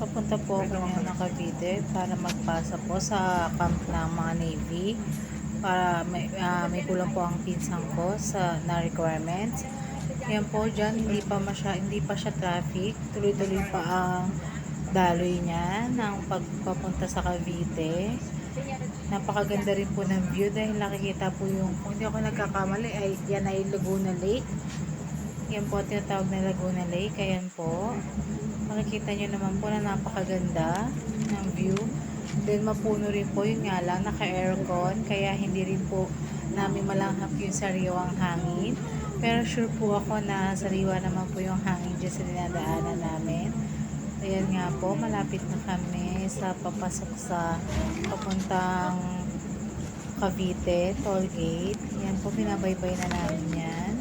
Papunta po ako ngayon ng Cavite para magpasa po sa camp ng mga Navy para may kulang po ang pinsang ko sa na requirements. Yan po dyan, hindi pa siya traffic. Tuloy-tuloy pa ang daloy niya ng pagpapunta sa Cavite. Napakaganda rin po ng view dahil nakikita po yung, kung hindi ako nagkakamali, yan ay Laguna Lake. Yan po tinatawag na Laguna Lake. Ayan po. Makikita nyo naman po na napakaganda ng view. Then mapuno rin po, yun nga lang, naka-aircon. Kaya hindi rin po namin malanghap yung sariwang hangin. Pero sure po ako na sariwa naman po yung hangin dyan sa dinadaanan namin. Ayan nga po, malapit na kami sa papasok sa papuntang Cavite toll gate. Yan po, binabaybay na namin yan.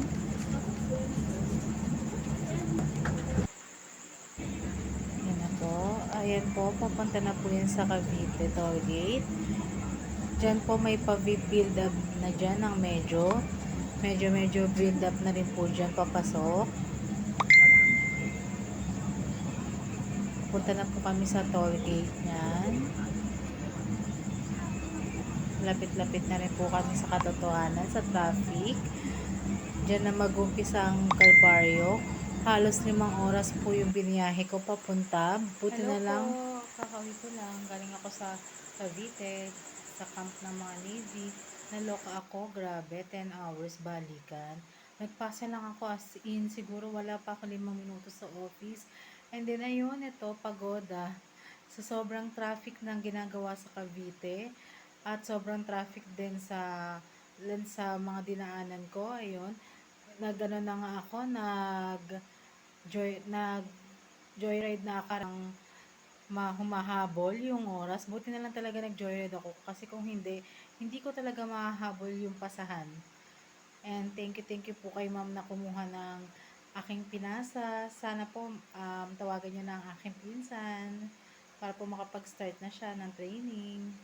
Yan na po. Ayan po, papunta na po yan sa Cavite toll gate. Diyan po may pa-build up na dyan ng medyo build up na rin po dyan papasok. Punta na po kami sa toll gate niyan. Lapit-lapit na rin po kami sa katotohanan, sa traffic. Diyan na mag-umpisa ang Kalbaryo. Halos 5 oras po yung biniyahe ko papunta. Buti na lang, kakauwi ko lang. Galing ako sa Cavite, sa camp ng mga Navy. Naloka ako, grabe, 10 hours balikan. Nagpasa lang ako as in, siguro wala pa ako 5 minutos sa office. And then ayun, ito, pagoda. Sa sobrang traffic ng ginagawa sa Cavite at sobrang traffic din sa mga dinaanan ko, ayun. Nagano na nga ako, nag joyride na akarang humahabol yung oras. Buti na lang talaga nag-joyride ako kasi kung hindi ko talaga mahahabol yung pasahan. And thank you po kay ma'am na kumuha ng aking pinasa. Sana po tawagan niyo na ang aking pinsan para po makapag-start na siya ng training.